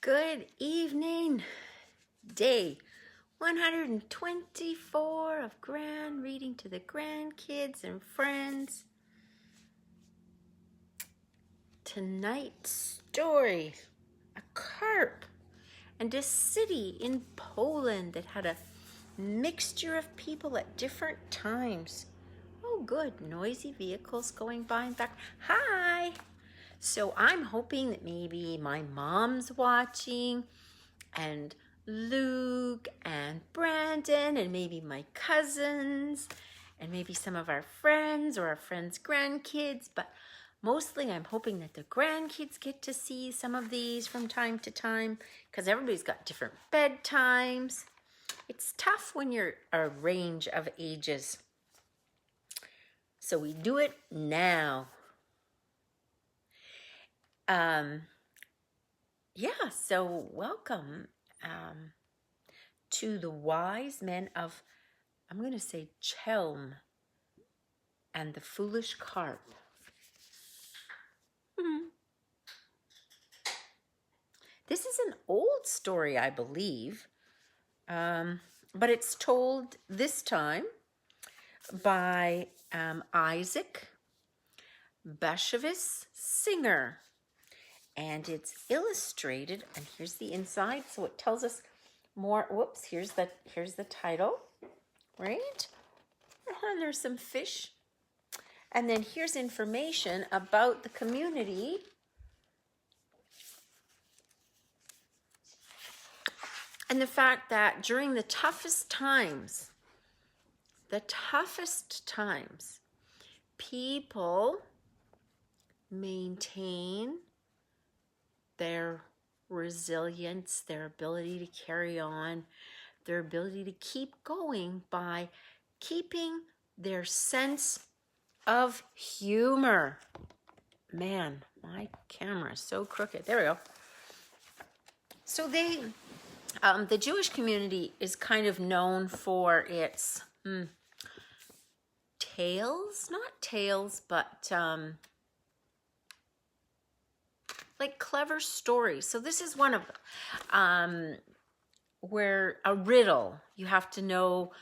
Good evening. Day 124 of grand reading to the grandkids and friends. Tonight's story, a carp and a city in Poland that had a mixture of people at different times. Oh good, noisy vehicles going by in back. Hi! So I'm hoping that maybe my mom's watching and Luke and Brandon and maybe my cousins and maybe some of our friends or our friends' grandkids, but mostly I'm hoping that the grandkids get to see some of these from time to time because everybody's got different bedtimes. It's tough when you're a range of ages. So we do it now. So welcome to the wise men of, I'm going to say, Chelm and the foolish carp. This is an old story, I believe, but it's told this time by Isaac Bashevis Singer. And it's illustrated, and here's the inside, so it tells us more. Whoops, here's the title, right? And there's some fish. And then here's information about the community. And the fact that during the toughest times, people maintain their resilience, their ability to carry on, their ability to keep going by keeping their sense of humor. Man, my camera is so crooked. There we go. So the Jewish community is kind of known for its tales, not tales, but like clever stories. So this is one of them, where a riddle, you have to know,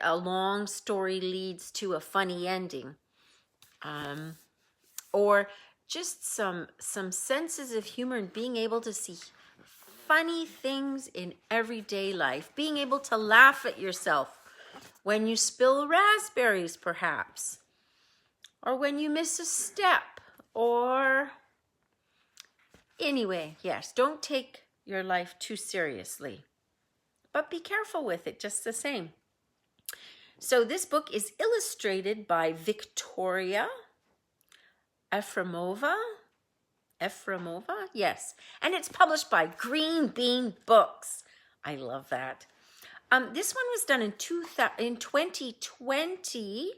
a long story leads to a funny ending, or just some senses of humor and being able to see funny things in everyday life, being able to laugh at yourself when you spill raspberries, perhaps, or when you miss a step, or anyway, yes, don't take your life too seriously, but be careful with it just the same. So this book is illustrated by Victoria Efremova, yes, and it's published by Green Bean Books. I love that. This one was done in 2020,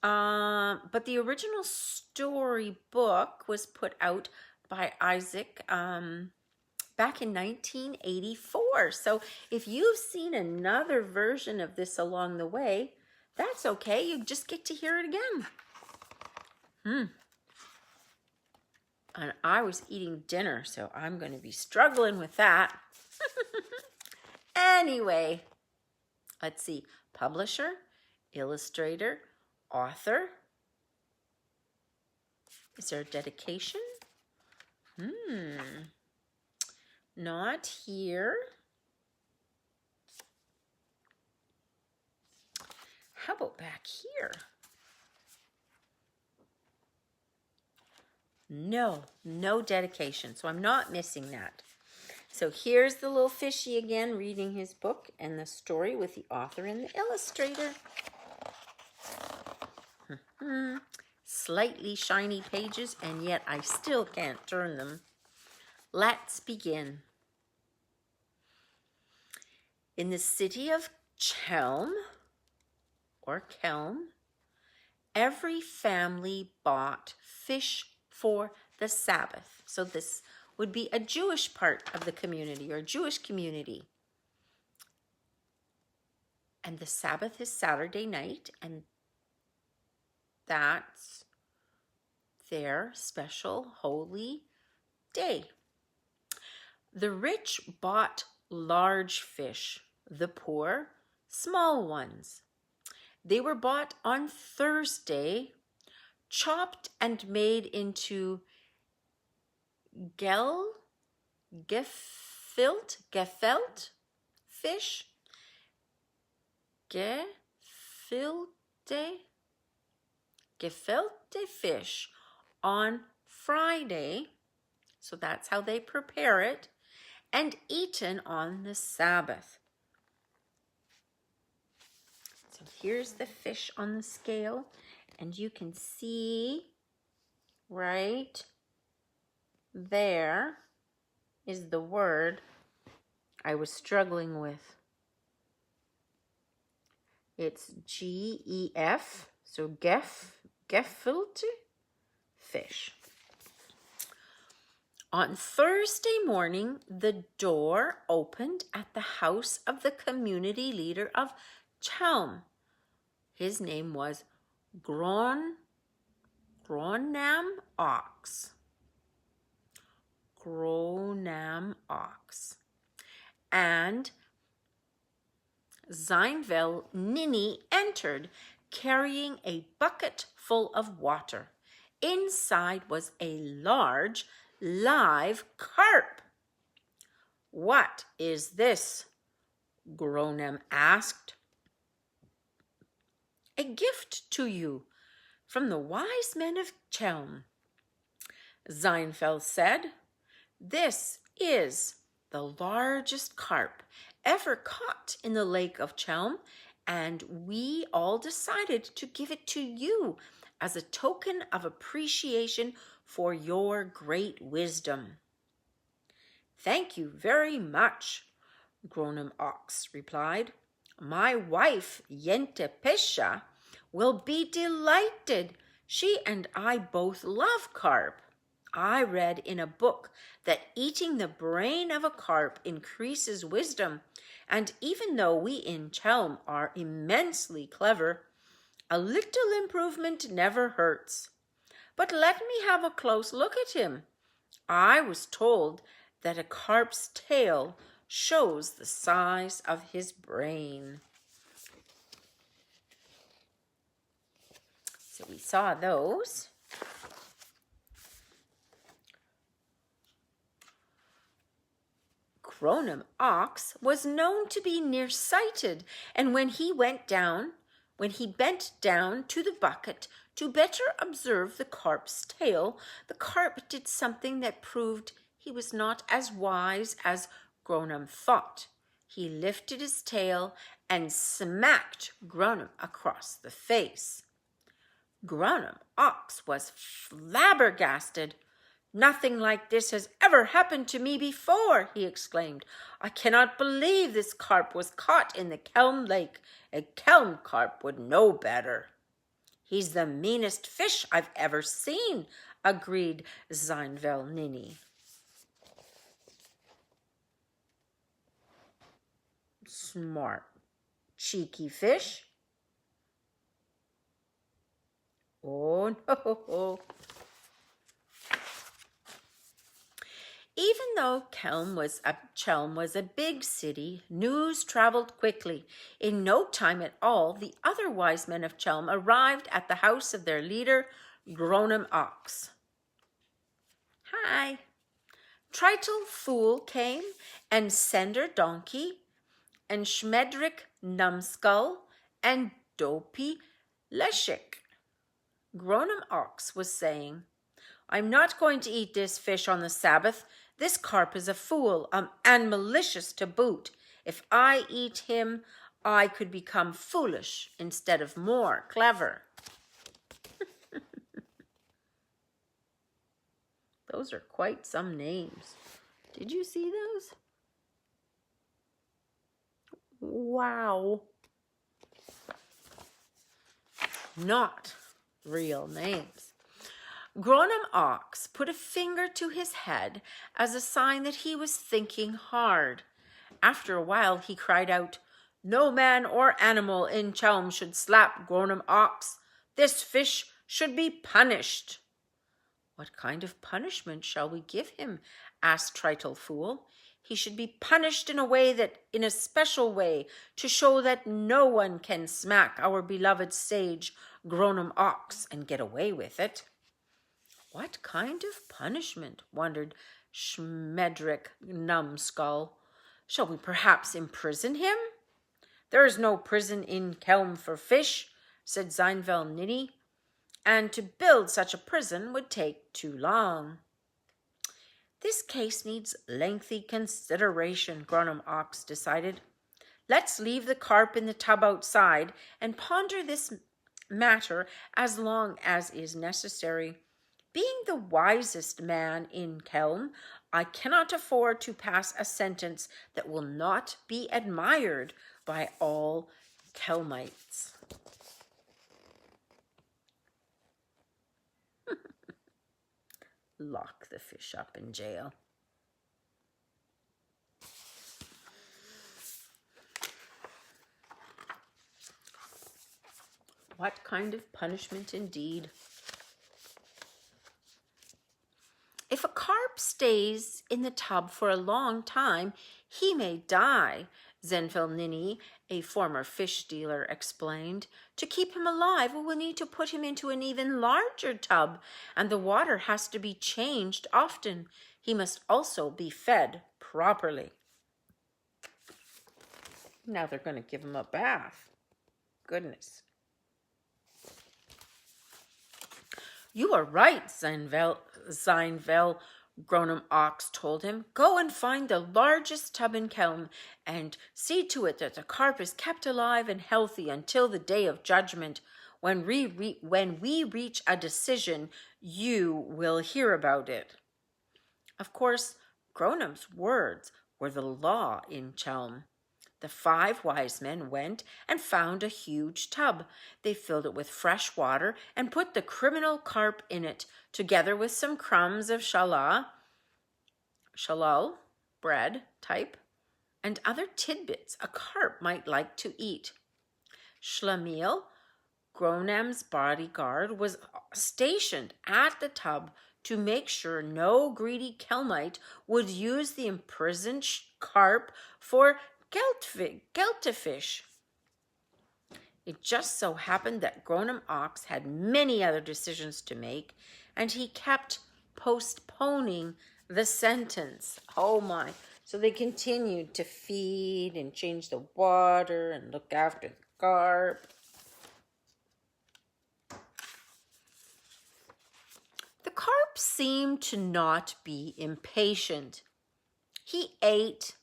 but the original story book was put out by Isaac back in 1984. So if you've seen another version of this along the way, that's okay. You just get to hear it again. And I was eating dinner, so I'm going to be struggling with that. Anyway, let's see. Publisher, illustrator, author. Is there a dedication? Not here. How about back here? No dedication, so I'm not missing that. So here's the little fishy again reading his book and the story with the author and the illustrator. Slightly shiny pages, and yet I still can't turn them. Let's begin. In the city of Chelm, or Chelm, every family bought fish for the Sabbath. So this would be a Jewish part of the community, or a Jewish community. And the Sabbath is Saturday night, and that's their special holy day. The rich bought large fish, the poor small ones. They were bought on Thursday, chopped and made into gefilte fish, gefilte fish on Friday, so that's how they prepare it, and eaten on the Sabbath. So here's the fish on the scale, and you can see right there is the word I was struggling with. It's G-E-F, so gefilte fish. On Thursday morning, the door opened at the house of the community leader of Chelm. His name was Gronam Ox. And Zeinvel Ninny entered, carrying a bucket full of water. Inside was a large, live carp. "What is this?" Gronam asked. "A gift to you from the wise men of Chelm," Zeinfeld said. "This is the largest carp ever caught in the lake of Chelm, and we all decided to give it to you as a token of appreciation for your great wisdom." "Thank you very much," Gronam Ox replied. "My wife, Yente Pesha, will be delighted. She and I both love carp. I read in a book that eating the brain of a carp increases wisdom, and even though we in Chelm are immensely clever, a little improvement never hurts. But let me have a close look at him. I was told that a carp's tail shows the size of his brain." So we saw those. Gronam Ox was known to be nearsighted, and when he bent down to the bucket to better observe the carp's tail, the carp did something that proved he was not as wise as Gronam thought. He lifted his tail and smacked Gronam across the face. Gronam Ox was flabbergasted. "Nothing like this has ever happened to me before," he exclaimed. "I cannot believe this carp was caught in the Chelm Lake. A Chelm carp would know better." "He's the meanest fish I've ever seen," agreed Zeinvel Ninny. "Smart, cheeky fish." "Oh, no." Even though Chelm was a big city, news traveled quickly. In no time at all, the other wise men of Chelm arrived at the house of their leader, Gronam Ox. "Hi." Tritle Fool came, and Sender Donkey, and Schmedrick Numbskull, and Dopey Leshik. Gronam Ox was saying, "I'm not going to eat this fish on the Sabbath. This carp is a fool and malicious to boot. If I eat him, I could become foolish instead of more clever." Those are quite some names. Did you see those? Wow. Not real names. Gronam Ox put a finger to his head as a sign that he was thinking hard. After a while, he cried out, "No man or animal in Chelm should slap Gronam Ox. This fish should be punished." "What kind of punishment shall we give him?" asked Tritle Fool. "He should be punished in a special way, to show that no one can smack our beloved sage Gronim Ox and get away with it." "What kind of punishment?" wondered Schmedrick Numbskull. "Shall we perhaps imprison him?" "There is no prison in Chelm for fish," said Zeinvel Ninny, "and to build such a prison would take too long." "This case needs lengthy consideration," Gronim Ox decided. "Let's leave the carp in the tub outside and ponder this matter as long as is necessary. Being the wisest man in Chelm, I cannot afford to pass a sentence that will not be admired by all Chelmites." Lock the fish up in jail. What kind of punishment indeed? "If a carp stays in the tub for a long time, he may die," Zenfel Ninny, a former fish dealer, explained. "To keep him alive, we will need to put him into an even larger tub, and the water has to be changed often. He must also be fed properly." Now they're going to give him a bath. Goodness. "You are right," Zeinvel Gronim Ox told him. "Go and find the largest tub in Chelm and see to it that the carp is kept alive and healthy until the day of judgment. When we reach a decision, you will hear about it." Of course, Gronim's words were the law in Chelm. The 5 wise men went and found a huge tub. They filled it with fresh water and put the criminal carp in it, together with some crumbs of shalal, bread type, and other tidbits a carp might like to eat. Schlemiel, Gronim's bodyguard, was stationed at the tub to make sure no greedy Chelmite would use the imprisoned carp for geltefish. It just so happened that Gronim Ox had many other decisions to make, and he kept postponing the sentence. Oh my. So they continued to feed and change the water and look after the carp. The carp seemed to not be impatient. He ate,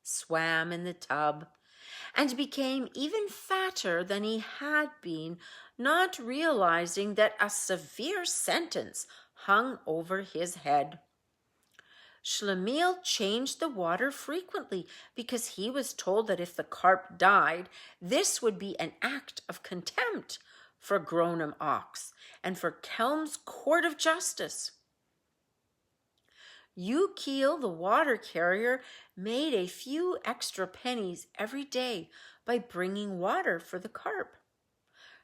swam in the tub, and became even fatter than he had been, not realizing that a severe sentence hung over his head. Schlemiel changed the water frequently because he was told that if the carp died, this would be an act of contempt for Gronim Ox and for Chelm's Court of Justice. Ukiel, the water carrier, made a few extra pennies every day by bringing water for the carp.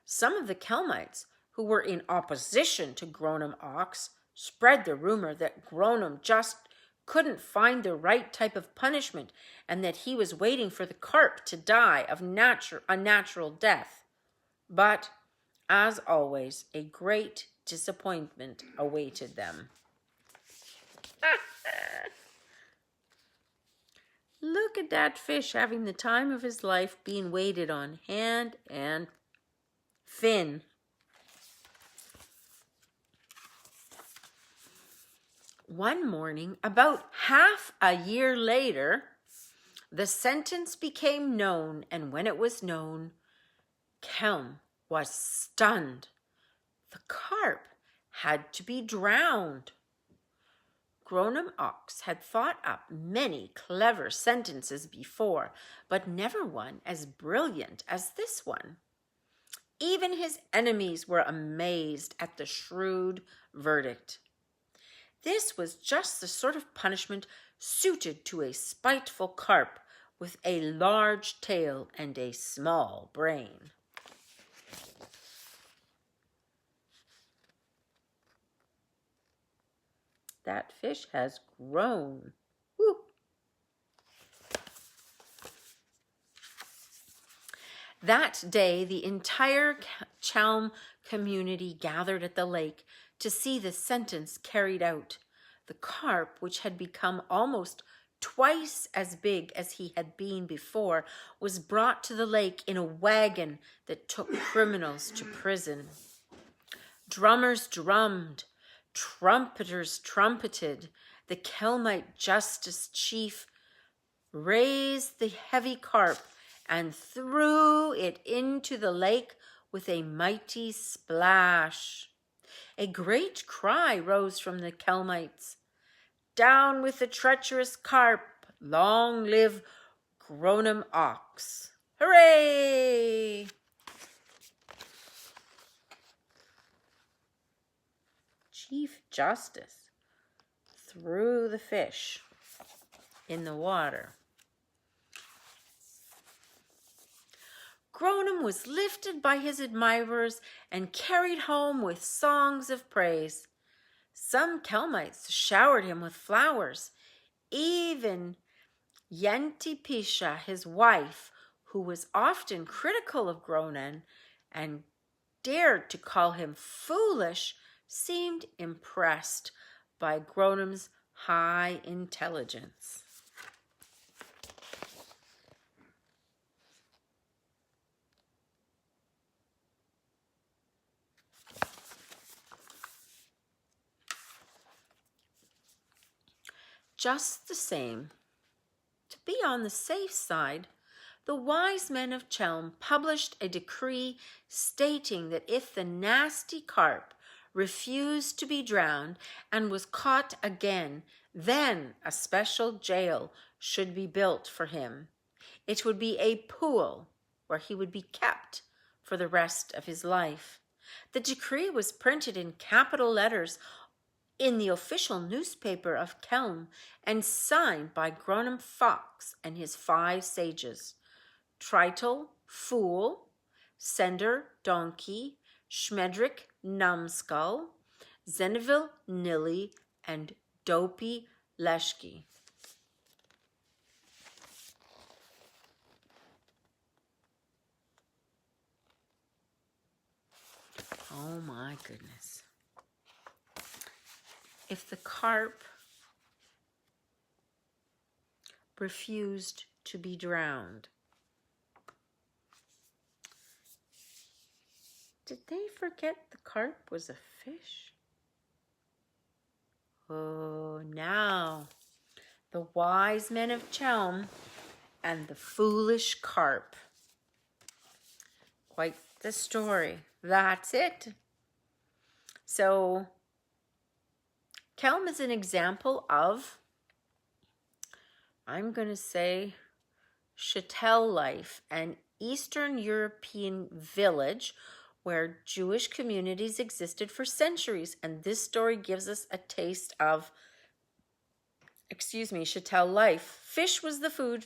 Some of the Chelmites, who were in opposition to Gronim Ox, spread the rumor that Gronim just couldn't find the right type of punishment and that he was waiting for the carp to die of a natural death. But, as always, a great disappointment awaited them. Look at that fish having the time of his life, being waited on hand and fin. One morning, about half a year later, the sentence became known, and when it was known, Chelm was stunned. The carp had to be drowned. Gronim Ox had thought up many clever sentences before, but never one as brilliant as this one. Even his enemies were amazed at the shrewd verdict. This was just the sort of punishment suited to a spiteful carp with a large tail and a small brain. that fish has grown. Woo. That day, the entire Chelm community gathered at the lake to see the sentence carried out. The carp, which had become almost twice as big as he had been before, was brought to the lake in a wagon that took criminals to prison. Drummers drummed, trumpeters trumpeted. The Chelmite justice chief raised the heavy carp and threw it into the lake with a mighty splash. A great cry rose from the Chelmites. Down with the treacherous carp! Long live Gronim Ox! Hooray! Chief Justice threw the fish in the water. Gronim was lifted by his admirers and carried home with songs of praise. Some Chelmites showered him with flowers. Even Yantipisha, his wife, who was often critical of Gronim and dared to call him foolish, seemed impressed by Gronim's high intelligence. Just the same, to be on the safe side, the wise men of Chelm published a decree stating that if the nasty carp refused to be drowned and was caught again, then a special jail should be built for him. It would be a pool where he would be kept for the rest of his life. The decree was printed in capital letters in the official newspaper of Chelm and signed by Gronim Fox and his 5 sages: Tritel, Fool, Sender, Donkey, Schmedrick, Numbskull, Zeneville, Nilly, and Dopey Leshki. Oh my goodness. If the carp refused to be drowned, did they forget the carp was a fish? Oh, now the wise men of Chelm and the foolish carp. Quite the story. That's it. So Chelm is an example of, I'm going to say, chattel life, an Eastern European village where Jewish communities existed for centuries. And this story gives us a taste of, chattel life. Fish was the food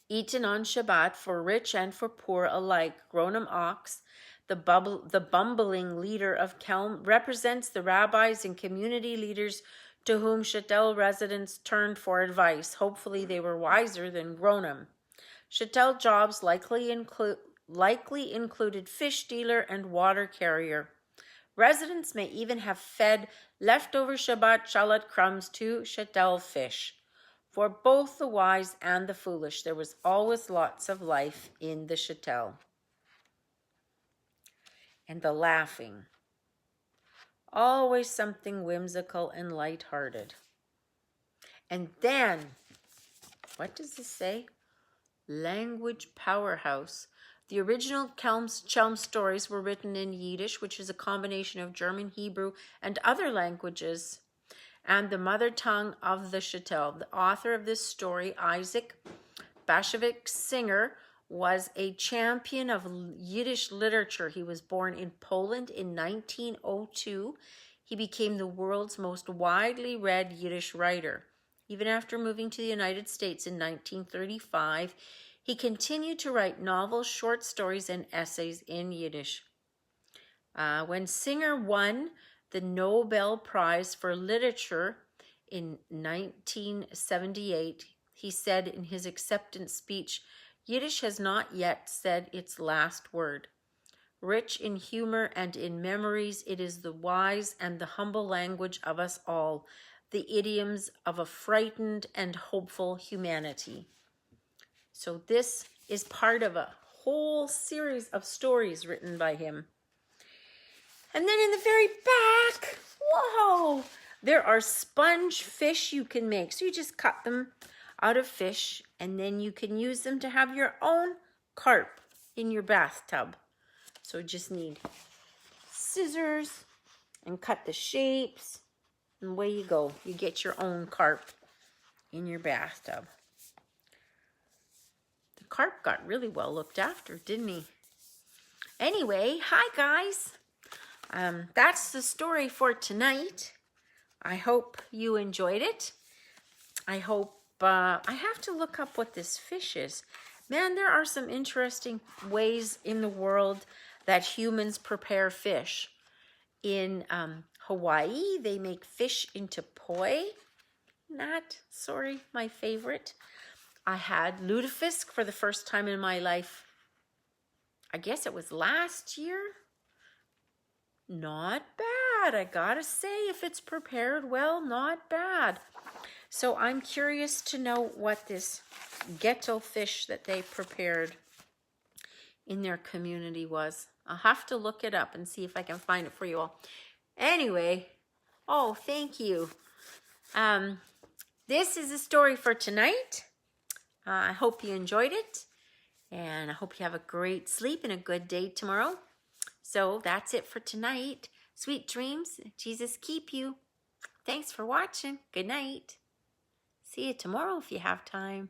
eaten on Shabbat for rich and for poor alike. Gronim Ox, the bumbling leader of Chelm, represents the rabbis and community leaders to whom chattel residents turned for advice. Hopefully they were wiser than Gronim. Chattel jobs likely included fish dealer and water carrier. Residents may even have fed leftover Shabbat shalat crumbs to chattel fish. For both the wise and the foolish, there was always lots of life in the chattel. And the laughing. Always something whimsical and lighthearted. And then, what does this say? Language powerhouse. The original Chelm stories were written in Yiddish, which is a combination of German, Hebrew, and other languages, and the mother tongue of the chattel. The author of this story, Isaac Bashevis Singer, was a champion of Yiddish literature. He was born in Poland in 1902. He became the world's most widely read Yiddish writer. Even after moving to the United States in 1935, he continued to write novels, short stories, and essays in Yiddish. When Singer won the Nobel Prize for Literature in 1978. He said in his acceptance speech, "Yiddish has not yet said its last word. Rich in humor and in memories, it is the wise and the humble language of us all, the idioms of a frightened and hopeful humanity." So this is part of a whole series of stories written by him. And then in the very back, whoa, there are sponge fish you can make. So you just cut them out of fish, and then you can use them to have your own carp in your bathtub. So you just need scissors and cut the shapes, and away you go. You get your own carp in your bathtub. The carp got really well looked after, didn't he? Anyway, hi guys. That's the story for tonight. I hope you enjoyed it. I hope, I have to look up what this fish is. Man, there are some interesting ways in the world that humans prepare fish. In Hawaii, they make fish into poi. Not, sorry, my favorite. I had lutefisk for the first time in my life. I guess it was last year. Not bad, I gotta say. If it's prepared well, not bad. So I'm curious to know what this ghetto fish that they prepared in their community was. I'll have to look it up and see if I can find it for you all. Anyway, oh, thank you. This is a story for tonight. I hope you enjoyed it, and I hope you have a great sleep and a good day tomorrow. So that's it for tonight. Sweet dreams. Jesus keep you. Thanks for watching. Good night. See you tomorrow if you have time.